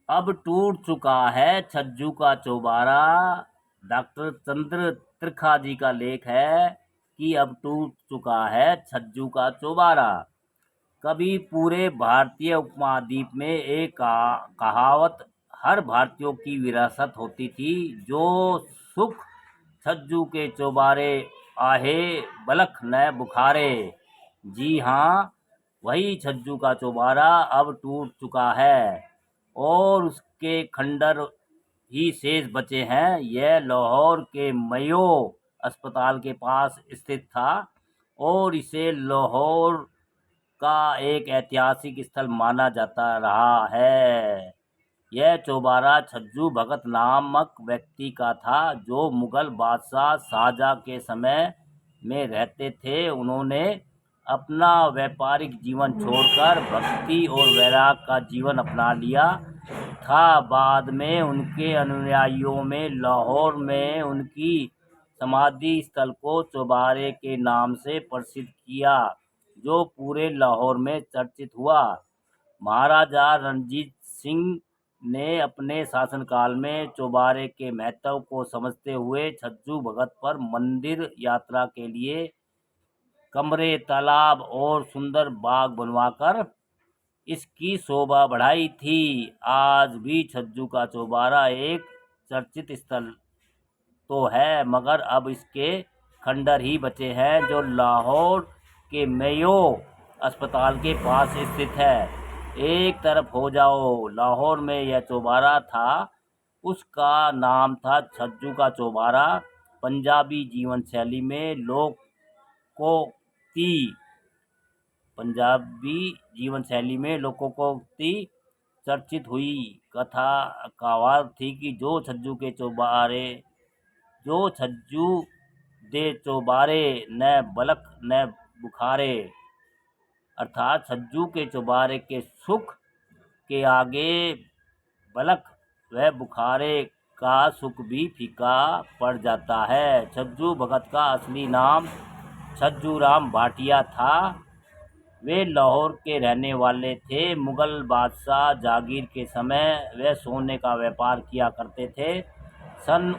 अब टूट चुका है छज्जू का चौबारा। डॉक्टर चंद्र त्रिखा जी का लेख है कि अब टूट चुका है छज्जू का चौबारा। कभी पूरे भारतीय उपमहाद्वीप में एक कहावत हर भारतीयों की विरासत होती थी, जो सुख छज्जू के चौबारे आहे बलख न बुखारे। जी हाँ, वही छज्जू का चौबारा अब टूट चुका है और उसके खंडर ही शेष बचे हैं। यह लाहौर के मयो अस्पताल के पास स्थित था और इसे लाहौर का एक ऐतिहासिक स्थल माना जाता रहा है। यह चौबारा छज्जू भगत नामक व्यक्ति का था, जो मुगल बादशाह शाहजहाँ के समय में रहते थे। उन्होंने अपना व्यापारिक जीवन छोड़कर भक्ति और वैराग का जीवन अपना लिया था। बाद में उनके अनुयायियों में लाहौर में उनकी समाधि स्थल को चौबारे के नाम से प्रसिद्ध किया, जो पूरे लाहौर में चर्चित हुआ। महाराजा रणजीत सिंह ने अपने शासनकाल में चौबारे के महत्व को समझते हुए छज्जू भगत पर मंदिर यात्रा के लिए कमरे, तालाब और सुंदर बाग बनवाकर इसकी शोभा बढ़ाई थी। आज भी छज्जू का चौबारा एक चर्चित स्थल तो है, मगर अब इसके खंडर ही बचे हैं, जो लाहौर के मेयो अस्पताल के पास स्थित है। एक तरफ हो जाओ, लाहौर में यह चौबारा था, उसका नाम था छज्जू का चौबारा। पंजाबी जीवन शैली में लोकोक्ति पंजाबी जीवन शैली में लोकोक्ति चर्चित हुई। कथा कहावत थी कि जो छज्जू दे चौबारे न बलख न बुखारे, अर्थात छज्जू के चौबारे के सुख के आगे बलख व बुखारे का सुख भी फीका पड़ जाता है। छज्जू भगत का असली नाम छज्जू राम भाटिया था। वे लाहौर के रहने वाले थे। मुगल बादशाह जागीर के समय वे सोने का व्यापार किया करते थे। सन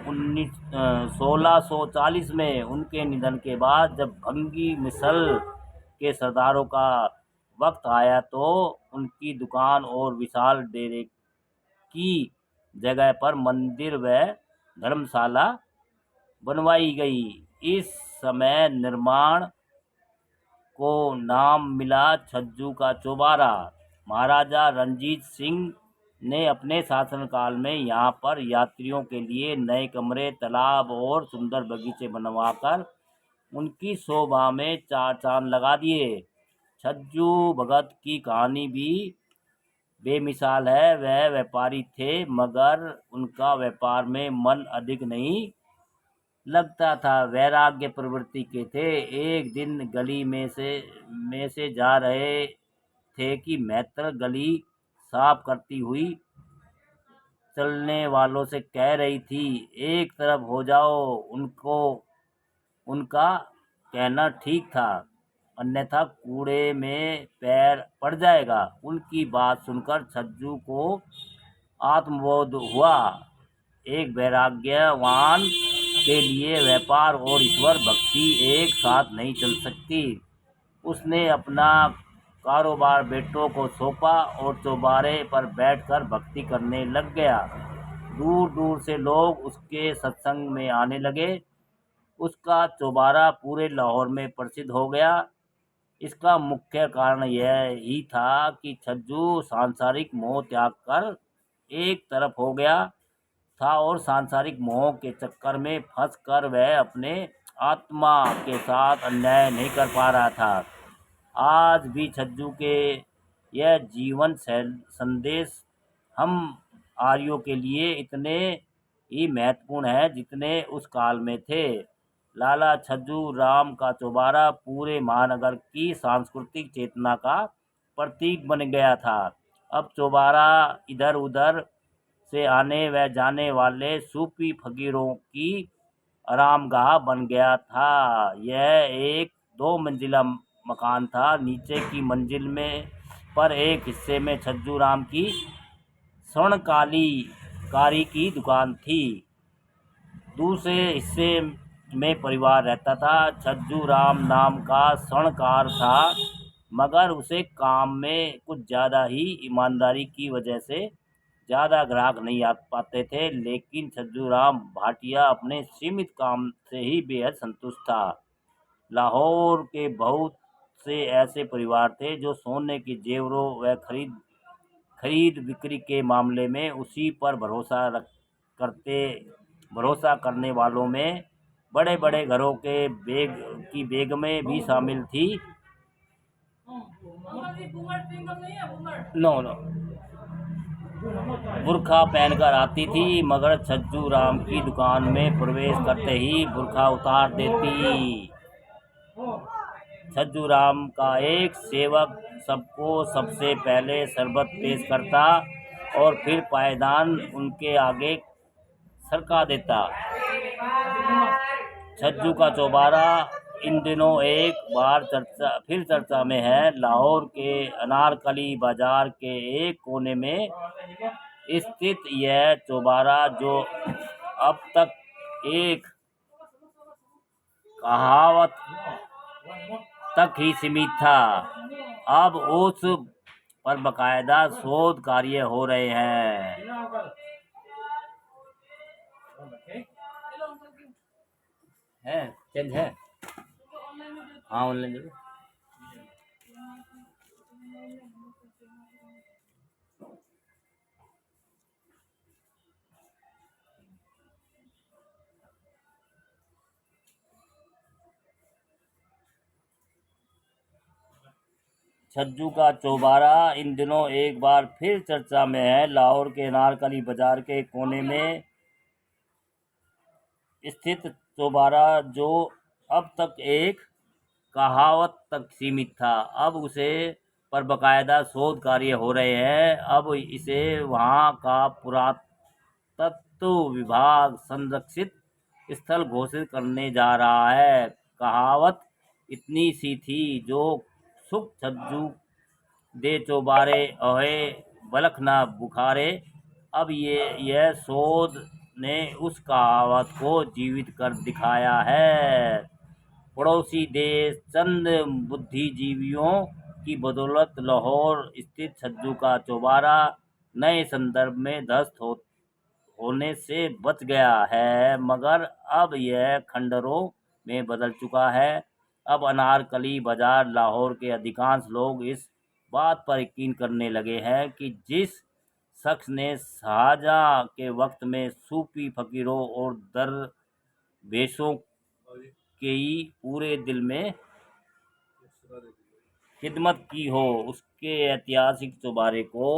1640 में उनके निधन के बाद जब भंगी मिसल के सरदारों का वक्त आया, तो उनकी दुकान और विशाल डेरे की जगह पर मंदिर व धर्मशाला बनवाई गई। इस समय निर्माण को नाम मिला छज्जू का चौबारा। महाराजा रणजीत सिंह ने अपने शासनकाल में यहाँ पर यात्रियों के लिए नए कमरे, तालाब और सुंदर बगीचे बनवाकर उनकी शोभा में चार चांद लगा दिए। छज्जू भगत की कहानी भी बेमिसाल है। वह व्यापारी थे, मगर उनका व्यापार में मन अधिक नहीं लगता था, वैराग्य प्रवृत्ति के थे। एक दिन गली में से जा रहे थे कि मैत्र गली साफ करती हुई चलने वालों से कह रही थी, एक तरफ हो जाओ। उनका कहना ठीक था, अन्यथा कूड़े में पैर पड़ जाएगा। उनकी बात सुनकर छज्जू को आत्मबोध हुआ। एक वैराग्यवान के लिए व्यापार और ईश्वर भक्ति एक साथ नहीं चल सकती। उसने अपना कारोबार बेटों को सौंपा और चौबारे पर बैठकर भक्ति करने लग गया। दूर दूर से लोग उसके सत्संग में आने लगे। उसका चौबारा पूरे लाहौर में प्रसिद्ध हो गया। इसका मुख्य कारण यह ही था कि छज्जू सांसारिक मोह त्याग कर एक तरफ हो गया था और सांसारिक मोह के चक्कर में फंस कर वह अपने आत्मा के साथ अन्याय नहीं कर पा रहा था। आज भी छज्जू के यह जीवन संदेश हम आर्यों के लिए इतने ही महत्वपूर्ण है जितने उस काल में थे। लाला छज्जू राम का चौबारा पूरे महानगर की सांस्कृतिक चेतना का प्रतीक बन गया था। अब चौबारा इधर उधर से आने व जाने वाले सूफी फकीरों की आरामगाह बन गया था। यह एक 2 मंजिला मकान था। नीचे की मंजिल में पर एक हिस्से में छज्जू राम की स्वर्णकारी की दुकान थी। दूसरे हिस्से में परिवार रहता था। छज्जू राम नाम का स्वर्णकार था, मगर उसे काम में कुछ ज़्यादा ही ईमानदारी की वजह से ज़्यादा ग्राहक नहीं आ पाते थे। लेकिन छज्जू राम भाटिया अपने सीमित काम से ही बेहद संतुष्ट था। लाहौर के बहुत से ऐसे परिवार थे जो सोने के जेवरों व खरीद बिक्री के मामले में उसी पर भरोसा करने वालों में बड़े बड़े घरों के बेगमें भी शामिल थी। नो नो बुर्का पहनकर आती थी, मगर छज्जू राम की दुकान में प्रवेश करते ही बुर्का उतार देती। छज्जू राम का एक सेवक सबको सबसे पहले शरबत पेश करता और फिर पायदान उनके आगे सरका देता। छज्जू का चौबारा इन दिनों एक बार चर्चा में है। लाहौर के अनारकली बाजार के एक कोने में स्थित यह चौबारा, जो अब तक एक कहावत तक ही सीमित था, अब उस पर बाकायदा शोध कार्य हो रहे हैं। चेंज है। हाँ, ऑनलाइन छज्जू का चौबारा इन दिनों एक बार फिर चर्चा में है। लाहौर के अनारकली बाजार के कोने में स्थित चौबारा, जो अब तक एक कहावत तक सीमित था, अब उसे पर बाकायदा शोध कार्य हो रहे हैं। अब इसे वहाँ का पुरातत्व विभाग संरक्षित स्थल घोषित करने जा रहा है। कहावत इतनी सी थी, जो सुख छज्जू दे चौबारे ओहे बलख ना बुखारे। अब यह शोध ने उस कहावत को जीवित कर दिखाया है। पड़ोसी देश चंद बुद्धिजीवियों की बदौलत लाहौर स्थित छज्जू का चौबारा नए संदर्भ में ध्वस्त होने से बच गया है, मगर अब यह खंडरों में बदल चुका है। अब अनारकली बाजार लाहौर के अधिकांश लोग इस बात पर यकीन करने लगे हैं कि जिस शख्स ने शाहजहां के वक्त में सूफी फकीरों और दरवेशों की पूरे दिल में खिदमत की हो, उसके ऐतिहासिक चौबारे को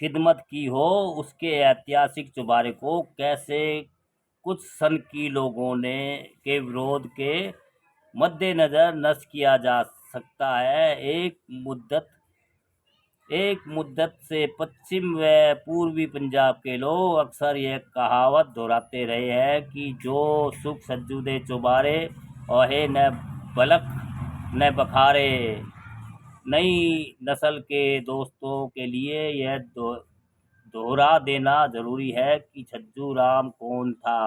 खिदमत की हो, उसके ऐतिहासिक चौबारे को कैसे कुछ सनकी लोगों के विरोध के मद्देनजर नष्ट किया जा सकता है। एक मुद्दत से पश्चिम व पूर्वी पंजाब के लोग अक्सर यह कहावत दोहराते रहे हैं कि जो सुख छज्जू दे चौबारे ओहे न बलख न बखारे। नई नस्ल के दोस्तों के लिए यह दोहरा देना जरूरी है कि छज्जू राम कौन था।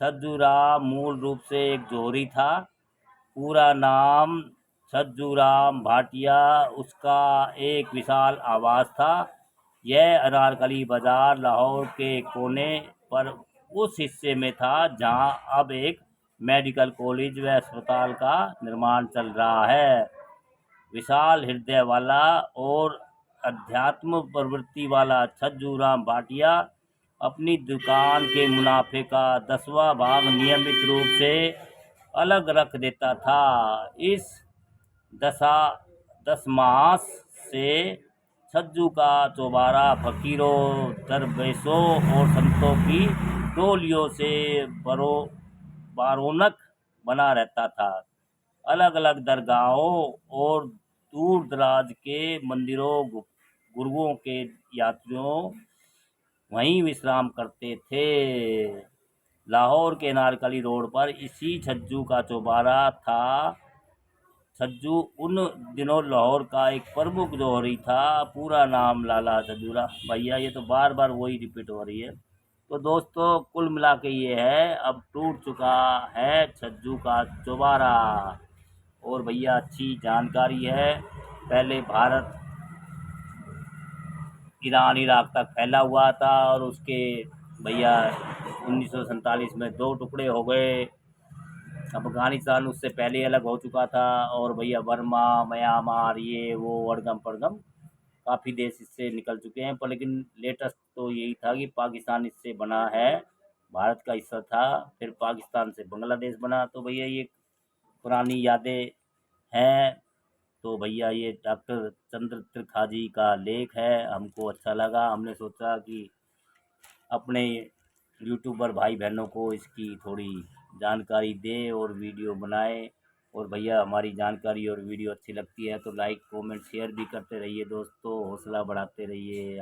छज्जू राम मूल रूप से एक जोहरी था। पूरा नाम छज्जू राम भाटिया उसका एक विशाल आवास था। यह अनारकली बाजार लाहौर के कोने पर उस हिस्से में था जहां अब एक मेडिकल कॉलेज व अस्पताल का निर्माण चल रहा है। विशाल हृदय वाला और अध्यात्म प्रवृत्ति वाला छज्जू राम भाटिया अपनी दुकान के मुनाफे का 10वां भाग नियमित रूप से अलग रख देता था। इस दशमांश से छज्जू का चौबारा फकीरों, दरवेशों और संतों की टोलियों से बरो बारोनक बना रहता था। अलग अलग दरगाहों और दूर दराज के मंदिरों, गुरुओं के यात्रियों वहीं विश्राम करते थे। लाहौर के नारकली रोड पर इसी छज्जू का चौबारा था। छज्जू उन दिनों लाहौर का एक प्रमुख जौहरी था। पूरा नाम लाला छज्जूरा। भैया ये तो बार बार वही रिपीट हो रही है। तो दोस्तों कुल मिला के ये है, अब टूट चुका है छज्जू का चौबारा। और भैया अच्छी जानकारी है। पहले भारत ईरान इराक तक फैला हुआ था और उसके भैया 1947 में दो टुकड़े हो गए। अफगानिस्तान उससे पहले अलग हो चुका था। और भैया बर्मा, म्यांमार, ये वो अड़गम पड़गम काफ़ी देश इससे निकल चुके हैं। पर लेकिन लेटेस्ट तो यही था कि पाकिस्तान इससे बना है, भारत का हिस्सा था। फिर पाकिस्तान से बांग्लादेश बना। तो भैया ये पुरानी यादें हैं। तो भैया ये डॉक्टर चंद्र त्रिखाजी का लेख है, हमको अच्छा लगा। हमने सोचा कि अपने यूट्यूबर भाई बहनों को इसकी थोड़ी जानकारी दें और वीडियो बनाए। और भैया हमारी जानकारी और वीडियो अच्छी लगती है तो लाइक कमेंट शेयर भी करते रहिए दोस्तों, हौसला बढ़ाते रहिए।